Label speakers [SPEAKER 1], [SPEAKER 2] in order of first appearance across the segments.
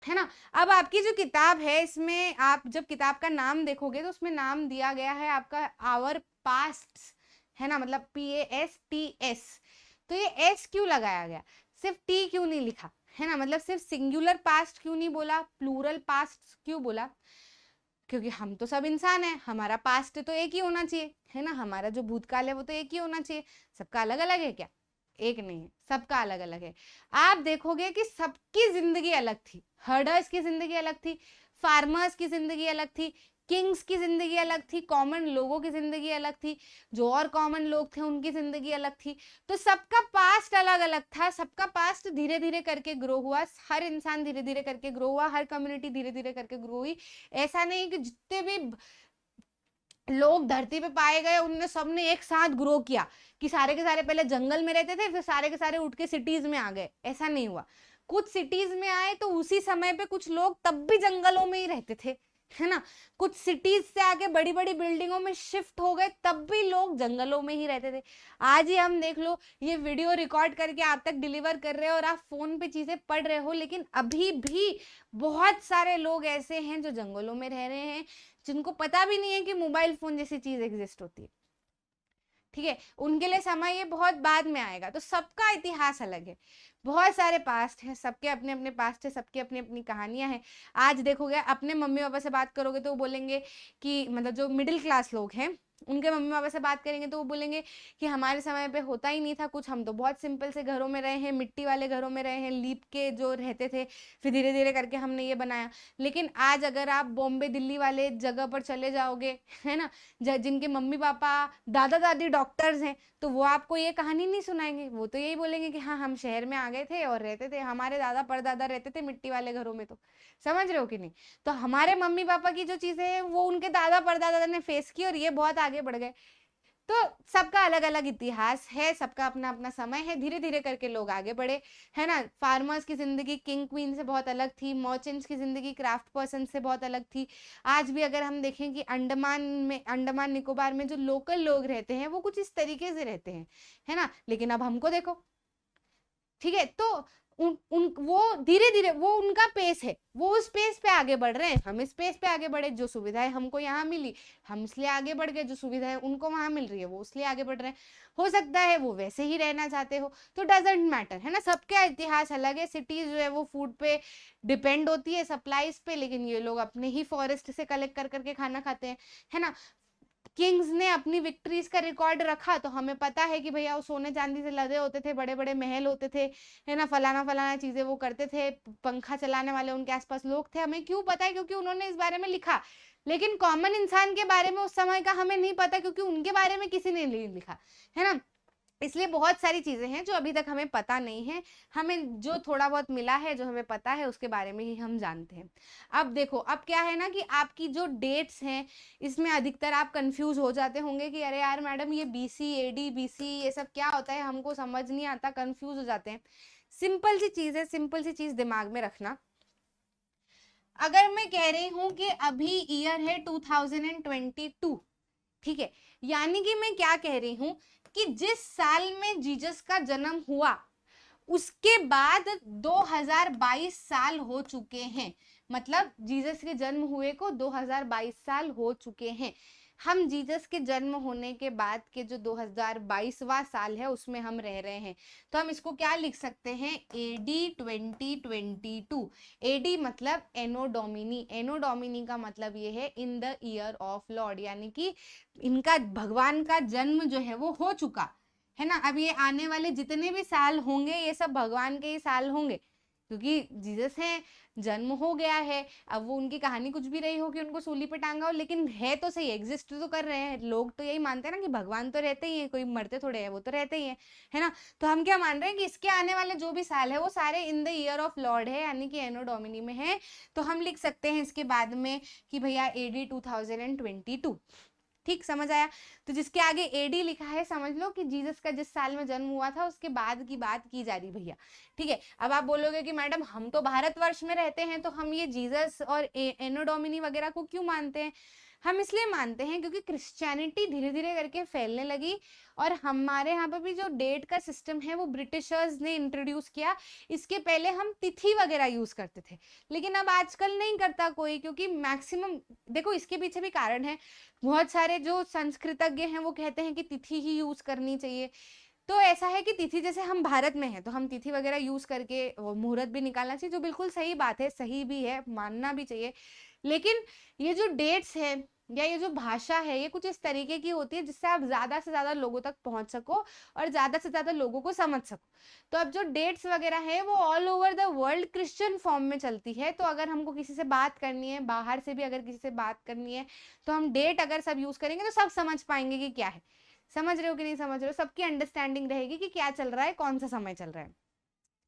[SPEAKER 1] है ना। अब आपकी जो किताब है इसमें आप जब किताब का नाम देखोगे तो उसमें नाम दिया गया है आपका आवर पास्ट, है ना, मतलब PASTS। तो ये एस क्यों लगाया गया, सिर्फ टी क्यों नहीं लिखा, है ना, मतलब सिर्फ सिंगुलर पास्ट क्यों नहीं बोला, प्लूरल पास्ट क्यों बोला, क्योंकि हम तो सब इंसान हैं, हमारा पास्ट तो एक ही होना चाहिए, है ना, हमारा जो भूतकाल है वो तो एक ही होना चाहिए। सबका अलग अलग है क्या, एक नहीं है, सबका अलग अलग है। आप देखोगे कि सबकी जिंदगी अलग थी, हर्डर्स की जिंदगी अलग थी, फार्मर्स की जिंदगी अलग थी, किंग्स की जिंदगी अलग थी, कॉमन लोगों की जिंदगी अलग थी, जो और कॉमन लोग थे उनकी जिंदगी अलग थी। तो सबका पास्ट अलग अलग था, सबका पास्ट धीरे धीरे करके ग्रो हुआ, हर इंसान धीरे धीरे करके ग्रो हुआ, हर कम्युनिटी धीरे धीरे करके ग्रो हुई। ऐसा नहीं कि जितने भी लोग धरती पे पाए गए उनने सबने एक साथ ग्रो किया, कि सारे के सारे पहले जंगल में रहते थे फिर सारे के सारे उठ के सिटीज में आ गए, ऐसा नहीं हुआ। कुछ सिटीज में आए तो उसी समय पे कुछ लोग तब भी जंगलों में ही रहते थे, है ना, कुछ सिटीज से आके बड़ी बड़ी बिल्डिंगों में शिफ्ट हो गए तब भी लोग जंगलों में ही रहते थे। आज ही हम देख लो, ये वीडियो रिकॉर्ड करके आप तक डिलीवर कर रहे हो और आप फोन पे चीजें पढ़ रहे हो, लेकिन अभी भी बहुत सारे लोग ऐसे हैं जो जंगलों में रह रहे हैं, जिनको पता भी नहीं है कि मोबाइल फोन जैसी चीज एग्जिस्ट होती है। ठीक है, उनके लिए समय ये बहुत बाद में आएगा। तो सबका इतिहास अलग है, बहुत सारे पास्ट है, सबके अपने अपने पास्ट है, सबकी अपनी अपनी कहानियां हैं। आज देखोगे अपने मम्मी पापा से बात करोगे तो वो बोलेंगे कि मतलब जो मिडिल क्लास लोग हैं उनके मम्मी पापा से बात करेंगे तो वो बोलेंगे कि हमारे समय पे होता ही नहीं था कुछ, हम तो बहुत सिंपल से घरों में रहे हैं, मिट्टी वाले घरों में रहे हैं, लीप के जो रहते थे, फिर धीरे धीरे करके हमने ये बनाया। लेकिन आज अगर आप बॉम्बे दिल्ली वाले जगह पर चले जाओगे, है ना, जिनके मम्मी पापा दादा दादी डॉक्टर्स हैं, तो वो आपको ये कहानी नहीं सुनाएंगे, वो तो यही बोलेंगे कि हाँ हम शहर में आ गए थे और रहते थे, हमारे दादा परदादा रहते थे मिट्टी वाले घरों में। तो समझ रहे हो कि नहीं। तो हमारे मम्मी पापा की जो चीजें हैं वो उनके दादा परदादा ने फेस की और ये बहुत आगे बढ़ गए। तो सबका अलग अलग इतिहास है, सबका अपना अपना समय है, धीरे धीरे करके लोग आगे बढ़े, है ना। फार्मर्स की जिंदगी किंग क्वीन से बहुत अलग थी, मर्चेंट्स की जिंदगी क्राफ्ट पर्सन से बहुत अलग थी। आज भी अगर हम देखें कि अंडमान निकोबार में जो लोकल लोग रहते हैं वो कुछ इस तरीके से रहते हैं, है ना, लेकिन अब हमको देखो। ठीक है, तो वो धीरे धीरे वो उनका पेस है, वो उस पेस पे आगे बढ़ रहे हैं, हम इस पेस पे आगे बढ़े, जो सुविधाएं हमको यहाँ मिली हम इसलिए आगे बढ़ गए, जो सुविधाएं उनको वहां मिल रही है वो इसलिए आगे बढ़ रहे हैं। हो सकता है वो वैसे ही रहना चाहते हो, तो डजेंट मैटर, है ना, सबका इतिहास अलग है। सिटीज जो है वो फूड पे डिपेंड होती है, सप्लाईज पे, लेकिन ये लोग अपने ही फॉरेस्ट से कलेक्ट कर करके खाना खाते हैं, है ना। किंग्स ने अपनी विक्ट्रीज का रिकॉर्ड रखा तो हमें पता है कि भैया वो सोने चांदी से लदे होते थे, बड़े बड़े महल होते थे, है ना, फलाना फलाना चीजें वो करते थे, पंखा चलाने वाले उनके आसपास लोग थे, हमें क्यों पता है, क्योंकि उन्होंने इस बारे में लिखा। लेकिन कॉमन इंसान के बारे में उस समय का हमें नहीं पता, क्योंकि उनके बारे में किसी ने नहीं लिखा, है ना। इसलिए बहुत सारी चीजें हैं जो अभी तक हमें पता नहीं है, हमें जो थोड़ा बहुत मिला है, जो हमें पता है उसके बारे में ही हम जानते हैं। अब देखो, अब क्या है ना कि आपकी जो डेट्स हैं इसमें अधिकतर आप कंफ्यूज हो जाते होंगे कि अरे यार मैडम ये BC AD BC ये सब क्या होता है, हमको समझ नहीं आता, कंफ्यूज हो जाते हैं। सिंपल सी चीज है, सिंपल सी चीज दिमाग में रखना। अगर मैं कह रही हूं कि अभी ईयर है 2022, ठीक है, यानी कि मैं क्या कह रही हूं कि जिस साल में जीसस का जन्म हुआ उसके बाद 2022 साल हो चुके हैं, मतलब जीसस के जन्म हुए को 2022 साल हो चुके हैं। हम जीसस के जन्म होने के बाद के जो 2022वां साल है उसमें हम रह रहे हैं। तो हम इसको क्या लिख सकते हैं, AD 2022। AD मतलब एनो डोमिनी, एनो डोमिनी का मतलब ये है in the year of Lord, यानी कि इनका भगवान का जन्म जो है वो हो चुका है ना। अब ये आने वाले जितने भी साल होंगे ये सब भगवान के ही साल होंगे, क्योंकि जीसस है, जन्म हो गया है। अब वो उनकी कहानी कुछ भी रही हो कि उनको सूली पे टांगा हो, लेकिन है तो सही, एग्जिस्ट तो कर रहे हैं। लोग तो यही मानते हैं ना कि भगवान तो रहते ही हैं, कोई मरते थोड़े हैं, वो तो रहते ही हैं, है ना। तो हम क्या मान रहे हैं कि इसके आने वाले जो भी साल है वो सारे in the year of Lord है, यानी कि एनो डोमिनी में है। तो हम लिख सकते हैं इसके बाद में कि भैया AD 2022। ठीक, समझ आया। तो जिसके आगे AD लिखा है समझ लो कि जीसस का जिस साल में जन्म हुआ था उसके बाद की बात की जा रही भैया। ठीक है, अब आप बोलोगे कि मैडम हम तो भारतवर्ष में रहते हैं तो हम ये जीसस और एनो डोमिनी वगैरह को क्यों मानते हैं। हम इसलिए मानते हैं क्योंकि क्रिश्चियनिटी धीरे धीरे करके फैलने लगी, और हमारे यहाँ पर भी जो डेट का सिस्टम है वो ब्रिटिशर्स ने इंट्रोड्यूस किया। इसके पहले हम तिथि वगैरह यूज करते थे, लेकिन अब आजकल नहीं करता कोई, क्योंकि मैक्सिमम देखो इसके पीछे भी कारण है। बहुत सारे जो संस्कृतज्ञ हैं वो कहते हैं कि तिथि ही यूज करनी चाहिए। तो ऐसा है कि तिथि, जैसे हम भारत में हैं तो हम तिथि वगैरह यूज करके मुहूर्त भी निकालना चाहिए, जो बिल्कुल सही बात है, सही भी है, मानना भी चाहिए। लेकिन ये जो डेट्स है या ये जो भाषा है, ये कुछ इस तरीके की होती है जिससे आप ज्यादा से ज्यादा लोगों तक पहुंच सको और ज्यादा से ज्यादा लोगों को समझ सको। तो अब जो डेट्स वगैरह है वो all over the world Christian form में चलती है। तो अगर हमको किसी से बात करनी है, बाहर से भी अगर किसी से बात करनी है, तो हम डेट अगर सब यूज करेंगे तो सब समझ पाएंगे कि क्या है। समझ रहे हो कि नहीं समझ रहे हो? सबकी अंडरस्टैंडिंग रहेगी कि क्या चल रहा है, कौन सा समय चल रहा है।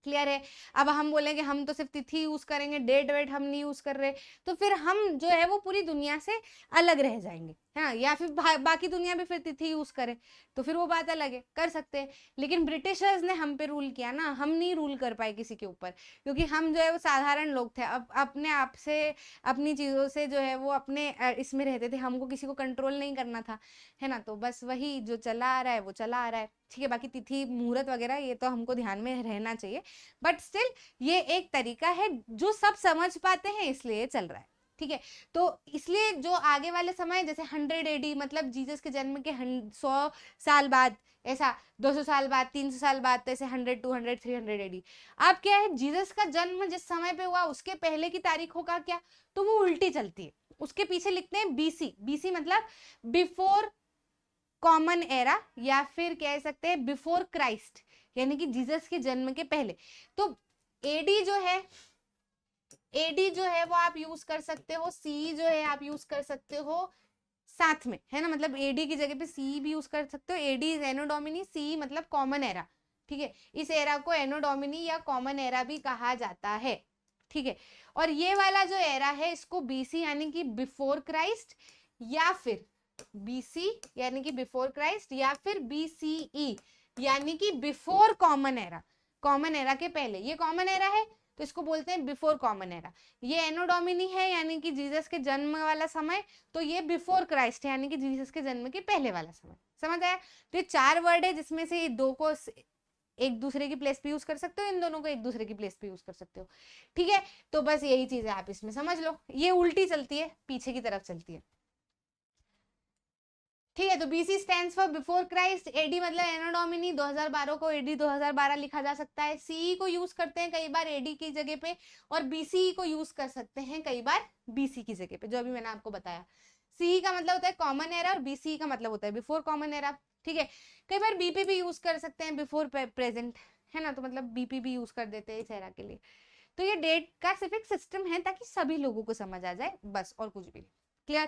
[SPEAKER 1] क्लियर है? अब हम बोलेंगे हम तो सिर्फ तिथि यूज करेंगे, डेट वेट हम नहीं यूज कर रहे, तो फिर हम जो है वो पूरी दुनिया से अलग रह जाएंगे, है ना? या फिर बाकी दुनिया भी फिर तिथि यूज करे तो फिर वो बात अलग है, कर सकते हैं। लेकिन ब्रिटिशर्स ने हम पे रूल किया ना, हम नहीं रूल कर पाए किसी के ऊपर, क्योंकि हम जो है वो साधारण लोग थे। अब अपने आप से, अपनी चीजों से जो है वो अपने इसमें रहते थे, हमको किसी को कंट्रोल नहीं करना था, है ना? तो बस वही जो चला आ रहा है वो चला आ रहा है, ठीक है। बाकी तिथि मुहूर्त वगैरह ये तो हमको ध्यान में रहना चाहिए, बट स्टिल ये एक तरीका है जो सब समझ पाते हैं, इसलिए चल रहा है, ठीक है। तो इसलिए जो आगे वाले समय, जैसे 100 AD, मतलब जीसस के जन्म के 100 साल बाद, ऐसा 200 साल बाद, 300 साल बाद, तो ऐसे 100, 200, 300 AD। अब क्या है, जीसस का जन्म जिस समय पे हुआ उसके पहले की तारीखों का क्या, तो वो उल्टी चलती है। उसके पीछे लिखते हैं बीसी। बीसी मतलब बिफोर कॉमन एरा, या फिर कह सकते हैं बिफोर क्राइस्ट, यानी कि जीसस के जन्म के पहले। तो एडी जो है, एडी जो है वो आप यूज कर सकते हो, सी जो है आप यूज कर सकते हो साथ में, है ना? मतलब एडी की जगह पे सी भी यूज कर सकते हो। एडी इज एनो डोमिनी, सी मतलब कॉमन एरा, ठीक है। इस एरा को एनो डोमिनी या कॉमन एरा भी कहा जाता है, ठीक है। और ये वाला जो एरा है इसको बीसी यानी कि बिफोर क्राइस्ट, या फिर बीसी यानी कि बिफोर क्राइस्ट, या फिर बीसीई यानी कि before common era, common era के पहले। ये कॉमन एरा है तो इसको बोलते हैं बिफोर कॉमन एरा। ये एनो डोमिनी है यानी कि जीसस के जन्म वाला समय, तो ये बिफोर क्राइस्ट है यानी कि जीसस के जन्म के पहले वाला समय। समझ आया? तो ये 4 वर्ड है जिसमें से ये 2 को एक दूसरे की प्लेस पे यूज कर सकते हो, इन दोनों को एक दूसरे की प्लेस पे यूज कर सकते हो, ठीक है। तो बस यही चीज है, आप इसमें समझ लो, ये उल्टी चलती है, पीछे की तरफ चलती है, ठीक है। तो BC stands for before Christ, AD मतलब एनो डोमिनी, 2012 को एडी 2012 लिखा जा सकता है। सीई को यूज करते हैं कई बार एडी की जगह पे, और बीसीई को यूज कर सकते हैं कई बार बीसी की जगह पे, जो अभी मैंने आपको बताया। सीई का मतलब होता है कॉमन एरा और बीसीई का मतलब होता है बिफोर कॉमन एरा, ठीक है। कई बार बीपी भी यूज कर सकते हैं, बिफोर प्रेजेंट, है ना? तो मतलब बीपी भी यूज कर देते हैं इस एरा के लिए। तो ये डेट का सिर्फ एक सिस्टम है ताकि सभी लोगों को समझ आ जाए, बस, और कुछ भी नहीं। क्लियर?